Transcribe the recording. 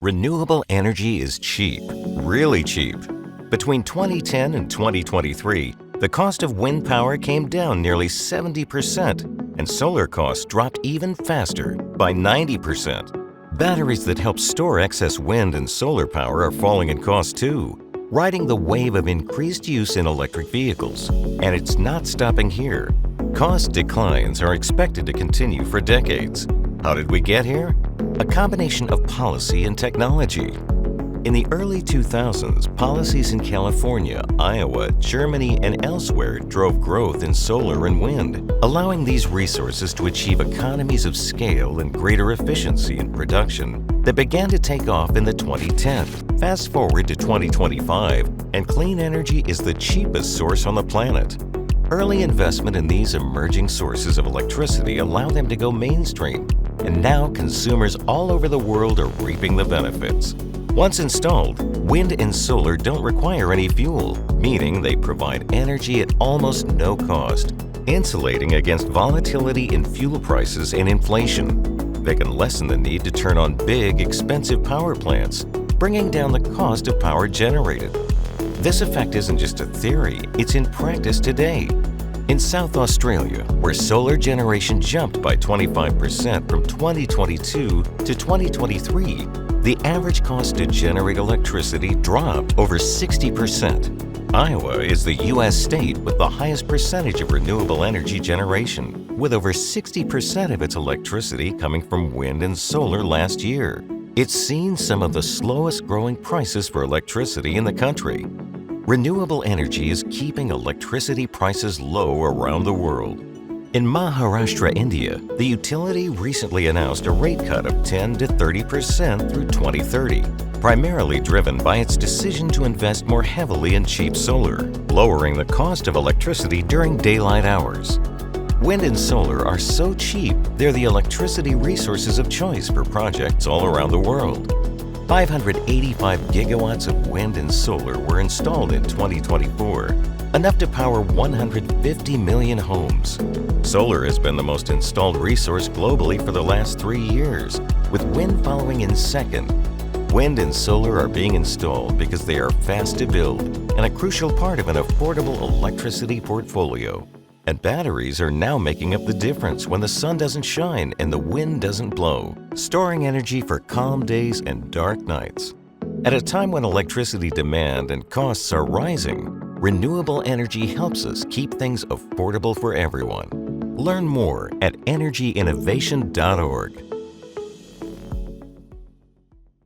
Renewable energy is cheap, really cheap. Between 2010 and 2023, the cost of wind power came down nearly 70%, and solar costs dropped even faster, by 90%. Batteries that help store excess wind and solar power are falling in cost too, riding the wave of increased use in electric vehicles. And it's not stopping here. Cost declines are expected to continue for decades. How did we get here? A combination of policy and technology. In the early 2000s, policies in California, Iowa, Germany, and elsewhere drove growth in solar and wind, allowing these resources to achieve economies of scale and greater efficiency in production that began to take off in the 2010s. Fast forward to 2025, and clean energy is the cheapest source on the planet. Early investment in these emerging sources of electricity allowed them to go mainstream, and now consumers all over the world are reaping the benefits. Once installed, wind and solar don't require any fuel, meaning they provide energy at almost no cost, insulating against volatility in fuel prices and inflation. They can lessen the need to turn on big, expensive power plants, bringing down the cost of power generated. This effect isn't just a theory, it's in practice today. In South Australia, where solar generation jumped by 25% from 2022 to 2023, the average cost to generate electricity dropped over 60%. Iowa is the U.S. state with the highest percentage of renewable energy generation, with over 60% of its electricity coming from wind and solar last year. It's seen some of the slowest growing prices for electricity in the country. Renewable energy is keeping electricity prices low around the world. In Maharashtra, India, the utility recently announced a rate cut of 10 to 30% through 2030, primarily driven by its decision to invest more heavily in cheap solar, lowering the cost of electricity during daylight hours. Wind and solar are so cheap, they're the electricity resources of choice for projects all around the world. 585 gigawatts of wind and solar were installed in 2024, enough to power 150 million homes. Solar has been the most installed resource globally for the last 3 years, with wind following in second. Wind and solar are being installed because they are fast to build and a crucial part of an affordable electricity portfolio. And batteries are now making up the difference when the sun doesn't shine and the wind doesn't blow, storing energy for calm days and dark nights. At a time when electricity demand and costs are rising, renewable energy helps us keep things affordable for everyone. Learn more at energyinnovation.org.